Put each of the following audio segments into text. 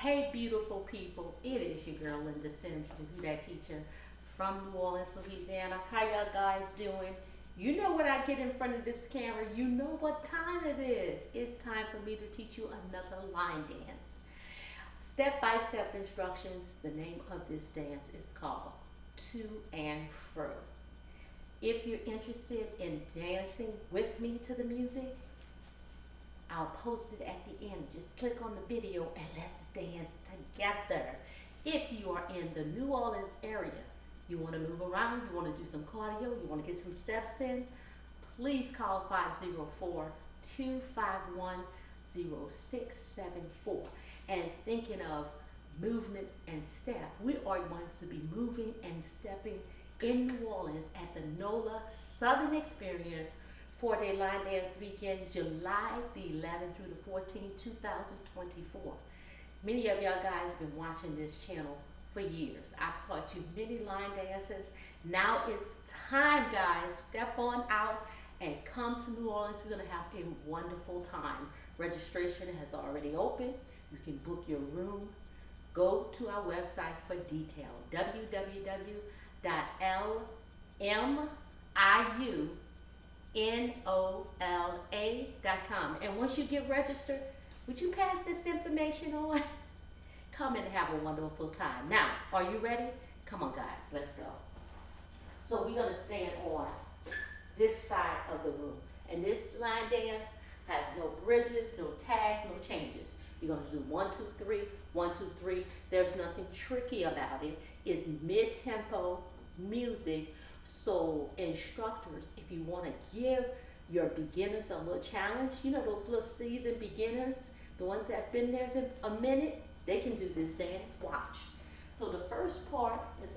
Hey beautiful people, it is your girl Linda Sims, the Who Dat teacher from New Orleans, Louisiana. How y'all guys doing? You know when I get in front of this camera, you know what time it is. It's time for me to teach you another line dance. Step-by-step instructions. The name of this dance is called To and Fro. If you're interested in dancing with me to the music, I'll post it at the end. Just click on the video and let's dance together. If you are in the New Orleans area, you want to move around, you want to do some cardio, you want to get some steps in, please call 504-251-0674. And thinking of movement and step, we are going to be moving and stepping in New Orleans at the NOLA Southern Experience 4-day line dance weekend, July the 11th through the 14th, 2024. Many of y'all guys have been watching this channel for years. I've taught you many line dances. Now it's time, guys. Step on out and come to New Orleans. We're going to have a wonderful time. Registration has already opened. You can book your room. Go to our website for detail, www.LMIUNOLA.com. And once you get registered, would you pass this information on? Come and have a wonderful time. Now, are you ready? Come on, guys, let's go. So we're going to stand on this side of the room. And this line dance has no bridges, no tags, no changes. You're going to do 1, 2, 3, 1, 2, 3. There's nothing tricky about it. It's mid-tempo music. So instructors, if you want to give your beginners a little challenge, you know those little seasoned beginners, the ones that have been there a minute, they can do this dance. Watch. So the first part is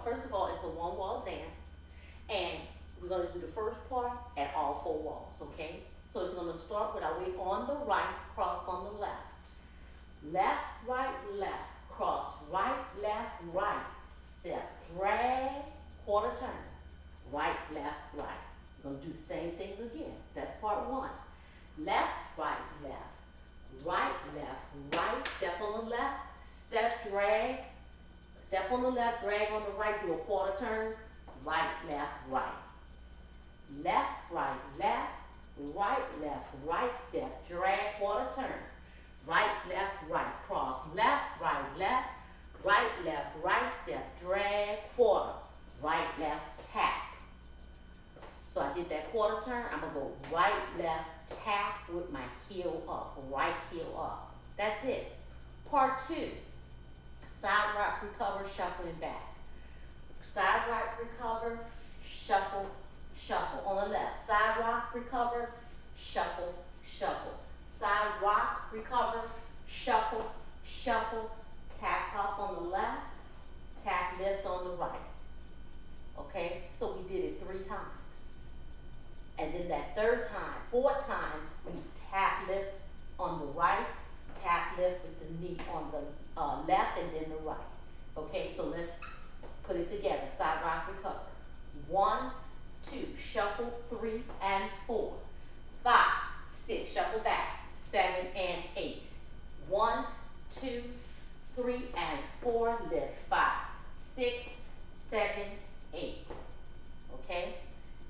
first of all, it's a one-wall dance. And we're going to do the first part at all 4 walls, okay? So it's going to start with our weight on the right, cross on the left. Left, left, cross, right, left, right. Step, drag, quarter turn. Right, left, right. We're going to do the same thing again. That's part 1. Left, right, left. Right, left, right. Step on the left, step, drag. Step on the left, drag on the right, do a quarter turn. Right, left, right. Left, right, left. Right, left, right. Step, drag, quarter turn. Right, left, right. Cross, left, right, left. Right, left, right. Step, drag, quarter. Right, left, tap. So I did that quarter turn. I'm going to go right, left, tap with my heel up. Right heel up. That's it. Part 2. Side rock, recover, shuffling back. Side rock, recover, shuffle, shuffle. On the left. Side rock, recover, shuffle, shuffle. Side rock, recover, shuffle, shuffle. Tap up on the left. Tap, lift on the right. Okay? So we did it 3 times. And then that 3rd time, 4th time, we tap, lift on the right, tap, lift with the knee on the left and then the right. Okay, so let's put it together. Side rock, recover. 1, 2, shuffle, 3 and 4. 5, 6, shuffle back. 7 and 8. 1, 2, 3 and 4, lift. 5, 6, 7, 8. Okay?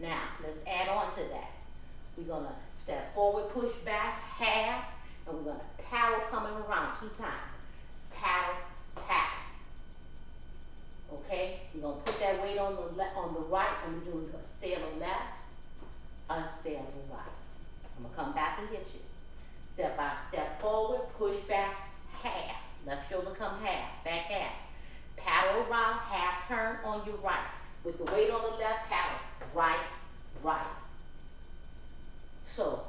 Now, let's add on to that. We're going to step forward, push back, half, and we're going to paddle coming around 2 times. Paddle, paddle. Okay? We're going to put that weight on the right, and we're doing a sailor left, a sailor right. I'm going to come back and get you. Step by step forward, push back, half. Left shoulder come half, back half. Paddle around, half turn on your right. With the weight on the left, paddle, right, right. So,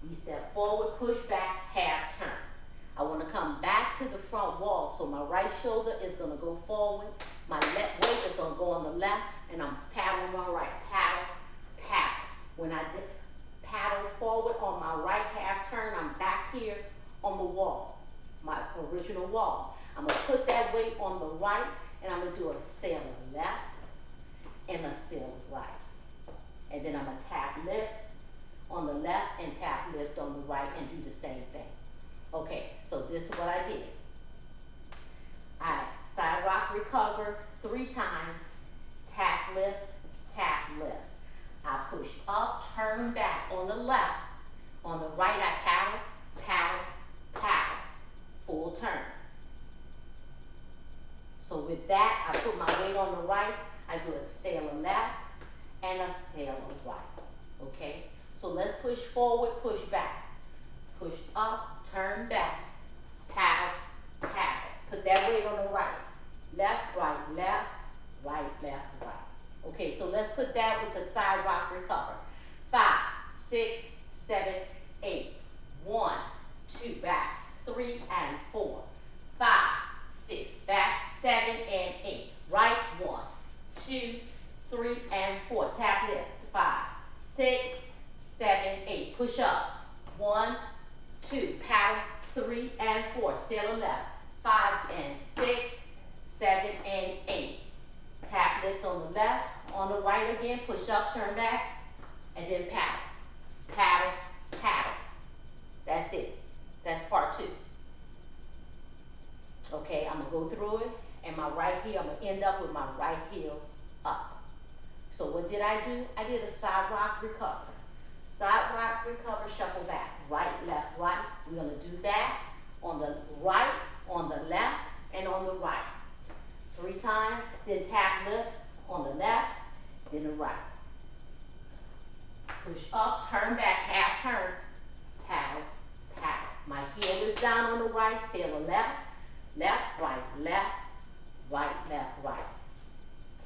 we step forward, push back, half turn. I want to come back to the front wall. So my right shoulder is going to go forward. My left weight is going to go on the left, and I'm paddling my right. Paddle, paddle. When I paddle forward on my right half turn, I'm back here on the wall, my original wall. I'm going to put that weight on the right, and I'm going to do a sailor left and a sailor right. And then I'm going to tap lift on the left and tap lift on the right and do the same thing. Okay, so this is what I did. I side rock, recover 3 times, tap, lift, tap, lift. I push up, turn back on the left. On the right, I paddle, paddle, paddle, full turn. So with that, I put my weight on the right. I do a sailor left and a sailor right, okay? So let's push forward, push back. Push up, turn back, paddle, paddle. Put that weight on the right. Left, right, left, right, left, right. Okay, so let's put that with the side rock recover. 5, 6, 7, 8. 1, 2, back, 3 and 4. 5, 6, back, 7 and 8. Right, 1, 2, 3 and 4. Tap lift, 5, 6, 7, 8. Push up, 1, 2, paddle, 3 and 4. Sailor left, 5 and 6, 7 and 8. Tap lift on the left, on the right again, push up, turn back, and then paddle, paddle, paddle. That's it. That's part 2. Okay, I'm gonna go through it, and my right heel, I'm gonna end up with my right heel up. So what did I do? I did a side rock recover. Side rock recover, shuffle back. Right, left, right. We're gonna do that on the right, on the left, and on the right. 3 times, then tap lift on the left, then the right. Push up, turn back, half turn, paddle, paddle. My heel is down on the right, sailor left, left, right, left, right, left, right.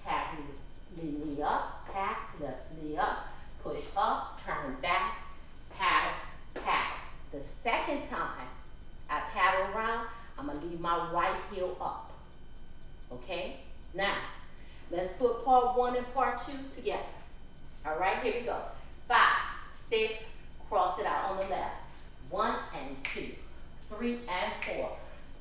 Tap, knee up, tap, left knee up, push up, turn back, paddle, paddle. The second time I paddle around, I'm gonna leave my right heel up. Okay? Now, let's put part 1 and part 2 together. All right, here we go. 5, 6, cross it out on the left. 1 and 2, 3 and 4,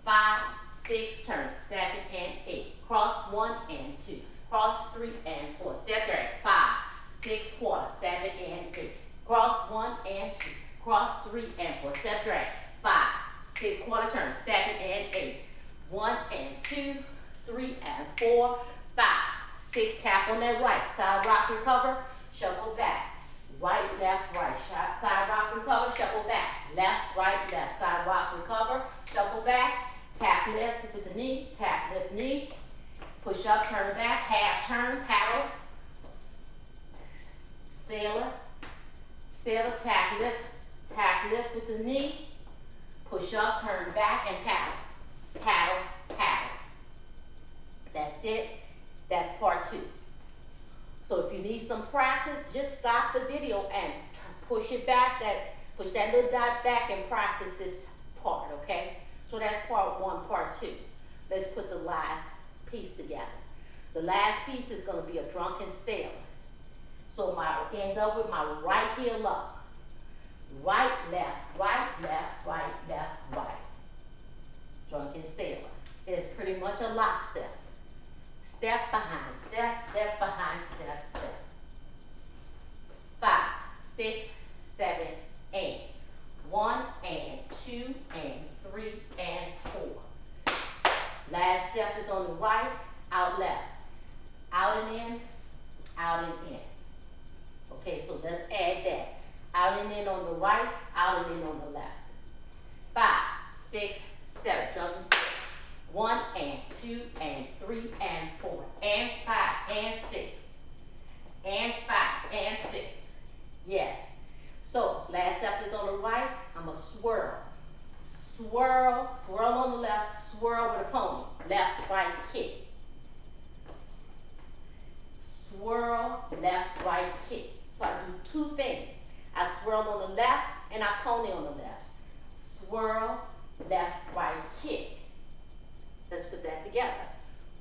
5, 6, turn, 7 and 8. Cross 1 and 2, cross 3 and 4. Step drag, 5, 6, quarter, 7 and 8. Cross 1 and 2, cross 3 and 4. Step drag, 5, 6, quarter, turn, 7 and 8. 1 and 2, 3 and 4, 5, 6, tap on that right. Side rock recover, shuffle back. Right, left, right. Side rock recover, shuffle back. Left, right, left. Side rock recover, shuffle back. Tap lift with the knee, tap lift knee. Push up, turn back, half turn, paddle. Sailor, sailor, tap lift with the knee. Push up, turn back, and paddle. Paddle, paddle. That's it. That's part 2. So if you need some practice, just stop the video and push it back, push that little dot back and practice this part, okay? So that's part 1, part 2. Let's put the last piece together. The last piece is gonna be a drunken sailor. So I end up with my right heel up. Right, left, right, left, right, left, right. Drunken sailor. It's pretty much a lockstep. Step behind step, step behind step, step. 5, 6, 7, 8. 1 and 2 and 3 and 4. Last step is on the right, out left. Out and in, out and in. Okay, so let's add that. Out and in on the right, out and in on the left. 5, 6, 7. Drunken sailor. 1 and 2 and 3 and 4 and 5 and 6 and 5 and 6. Yes. So last step is on the right. I'm gonna swirl, swirl, swirl on the left, swirl with a pony. Left, right, kick. Swirl, left, right, kick. So I do 2 things. I swirl on the left and I pony on the left. Swirl, left, right, kick. Let's put that together.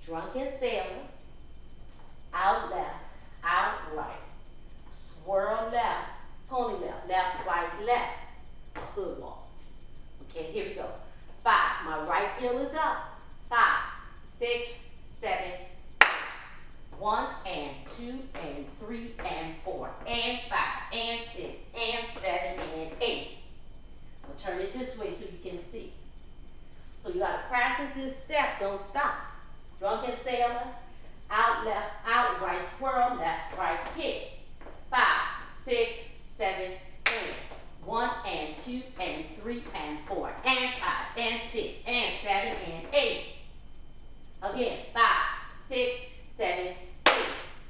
Drunken sailor, out left, out right. Swirl left, pony left, left, right, left. A hood walk. Okay, here we go. 5, my right heel is up. 5, 6, 7, 8. 1 and 2 and 3 and 4 and 5 and 6 and 7 and 8. I'll turn it this way so you can see. practice this step, don't stop. Drunken sailor, out left, out right swirl, left, right kick. 5, 6, 7, 8. 1 and 2 and 3 and 4 and 5 and 6 and 7 and 8. Again, 5, 6, 7, 8.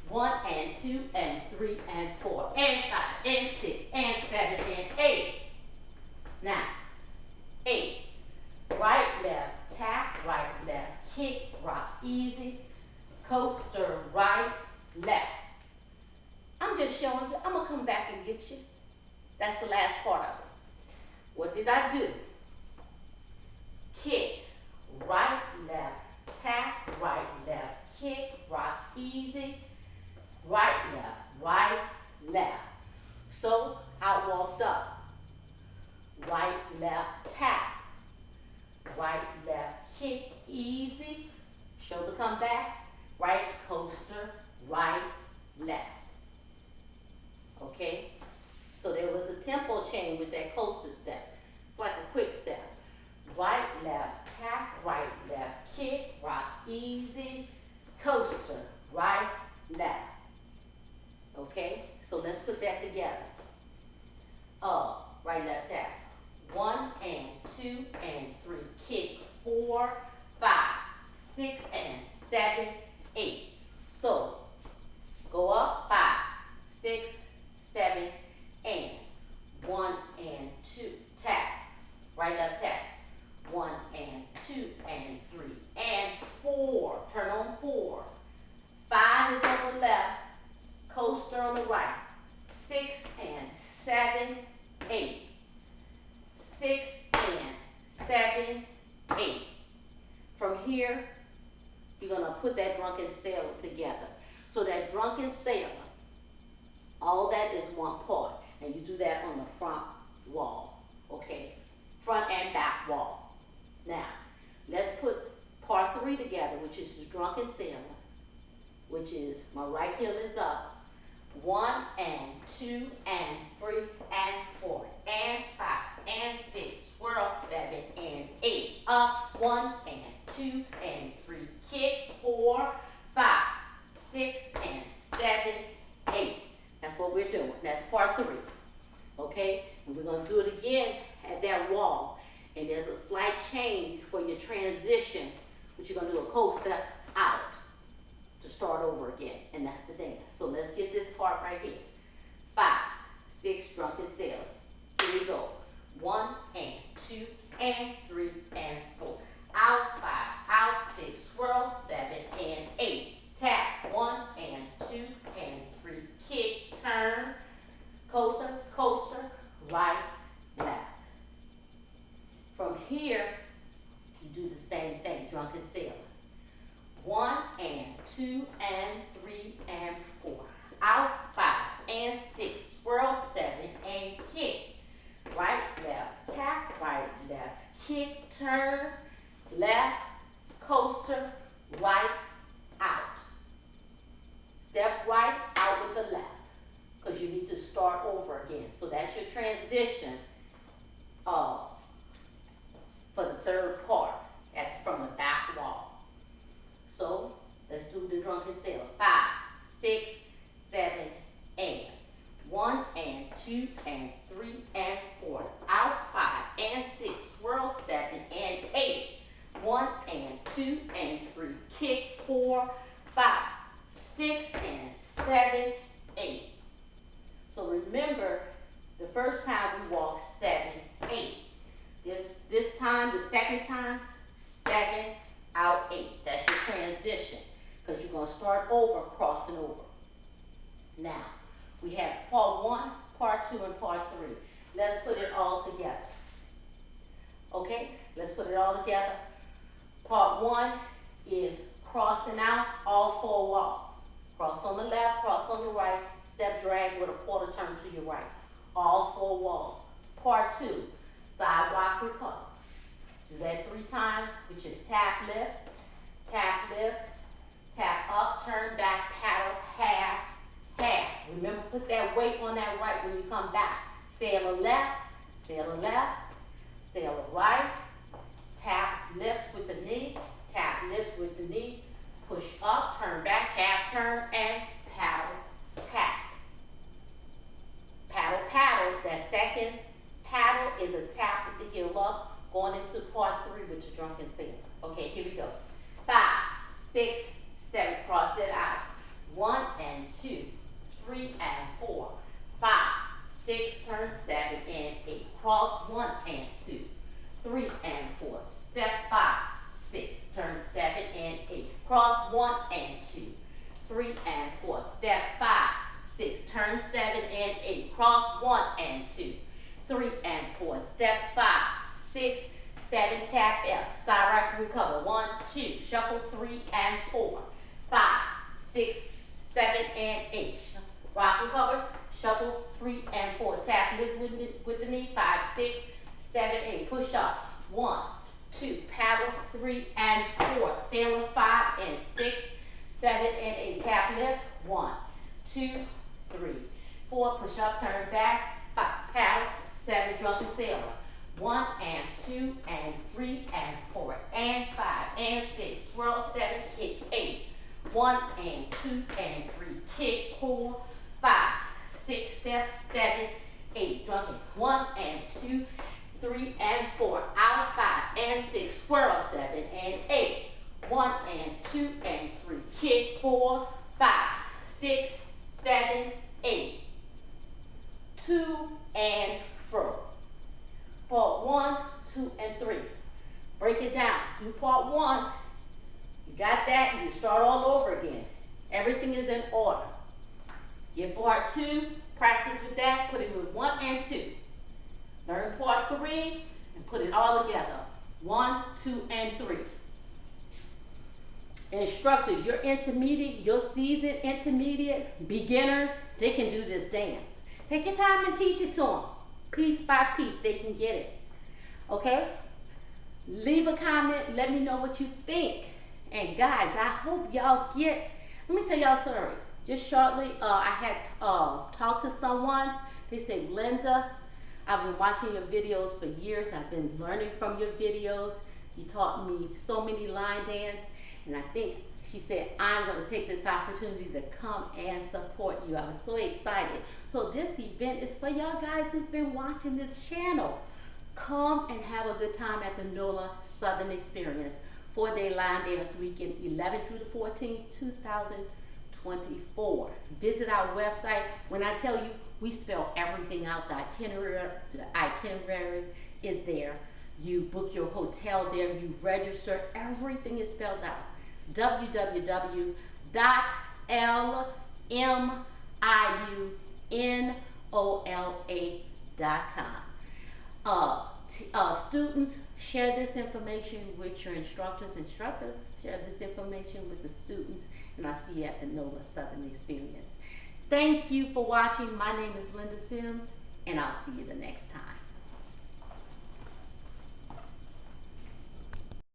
1 and 2 and 3 and 4 and 5 and 6 and 7 and 8. Now, 8. Right, left, tap, right, left, kick, rock, easy, coaster, right, left. I'm just showing you. I'm going to come back and get you. That's the last part of it. What did I do? Kick, right, left, tap, right, left, kick, rock, easy, right, left. So I walked up. Right, left, tap. Right, left, kick, easy. Shoulder come back. Right, coaster, right, left. Okay? So there was a tempo change with that coaster step. It's like a quick step. Right, left, tap, right, left, kick, rock, easy, coaster, right, left. Okay? So let's put that together. Right, left, tap. 1 and 2 and 3, kick, 4, 5, 6 and 7, 8. So go up, 5, 6, 7, and 1 and 2, tap, right up, tap. 1 and 2 and 3 and 4, turn on 4. 5 is on the left, coaster on the right. 6 and 7, 8. 6 and 7, 8. From here, you're going to put that drunken sailor together. So that drunken sailor, all that is one part. And you do that on the front wall, okay? Front and back wall. Now, let's put part 3 together, which is the drunken sailor, which is my right heel is up. 1 and 2 and 3 and 4 and 5 and 6, swirl, 7 and 8. Up, 1 and 2 and 3, kick, 4, 5, 6 and 7, 8. That's what we're doing. That's part 3. Okay? And we're going to do it again at that wall. And there's a slight change for your transition, but you're going to do a coaster out to start over again. And that's the dance. So let's get this part right here. 5, 6, drunken sailor. Here we go. 1 and 2 and 3 and 4. Out, 5, out, 6, swirl, 7 and 8. Tap, 1 and 2 and 3. Kick, turn, coaster, coaster, right, left. From here, you do the same thing, drunken sailor. 1 and 2 and 3 and 4. Out, 5 and 6, swirl, 7 and kick. Right, left, tap, right, left, kick, turn, left, coaster, right, out. Step right, out with the left, because you need to start over again. So that's your transition for the third part from the back wall. So let's do the drunken sailor. 5, 6, 7, 8. 1 and 2 and 3 and 4. Out, 5 and 6. Swirl, 7 and 8. 1 and 2 and 3. Kick, 4, 5, 6 and 7, 8. So remember, the first time we walked 7, 8. This time, the second time, 7, out, 8. That's your transition, because you're going to start over, crossing over. Now, we have part 1, part 2, and part 3. Let's put it all together. Okay, let's put it all together. Part 1 is crossing out all 4 walls. Cross on the left, cross on the right, step drag with a quarter turn to your right. All 4 walls. Part 2, side rock recover. Do that 3 times, which is tap, lift, tap, up, turn, back, paddle, half, half. Remember, put that weight on that right when you come back. Sailor left, sailor right, tap, lift with the knee, sailor, going into part 3 with your drunken sailor. Okay, here we go. 5, 6, 7, cross it out. 1 and 2, 3 and 4, 5, 6, turn 7 and 8. Cross 1 and 2, 3 and 4, step 5, 6, turn 7 and 8. Cross 1 and 2, 3 and 4, step 5, 6, turn 7 and 8. Cross 1 and 2, 3 and 4, step 5, 6, 7, tap F, side right recover. 1, 2, shuffle 3 and 4, 5, 6, 7 and 8. Rock recover, shuffle 3 and 4. Tap lift with the knee. 5, 6, 7, 8. Push up. 1, 2, paddle 3 and 4. Sailor 5 and 6, 7 and 8. Tap lift. 1, 2, 3, 4. Push up, turn back. 5, paddle 7, drunken sailor. 1 and 2 and 3 and 4 and 5 and 6. Swirl 7, kick 8. 1 and 2 and 3, kick 4, 5, 6, step 7, 8. Drunken. 1 and 2, 3 and 4. Out of 5 and 6. Swirl 7 and 8. 1 and 2 and 3, kick 4, 5, 6, 7, 8. 2 and fro. Part 1, 2, and 3. Break it down. Do part 1. You got that, and you start all over again. Everything is in order. Get part 2, practice with that, put it with 1 and 2. Learn part 3, and put it all together. 1, 2, and 3. Instructors, your intermediate, your seasoned intermediate, beginners, they can do this dance. Take your time and teach it to them. Piece by piece, they can get it. Okay? Leave a comment, let me know what you think. And guys, I hope y'all get, let me tell y'all a story. Just shortly, I had talked to someone. They said, Linda, I've been watching your videos for years. I've been learning from your videos. You taught me so many line dance. And I think she said, I'm going to take this opportunity to come and support you. I was so excited. So this event is for y'all guys who's been watching this channel. Come and have a good time at the NOLA Southern Experience. 4-day line dance weekend, 11 through the 14th, 2024. Visit our website. When I tell you, we spell everything out. The itinerary is there. You book your hotel there. You register. Everything is spelled out. www.LMIUNOLA.com. Students, share this information with your instructors. Instructors, share this information with the students. And I'll see you at the NOLA Southern Experience. Thank you for watching. My name is Linda Sims, and I'll see you the next time.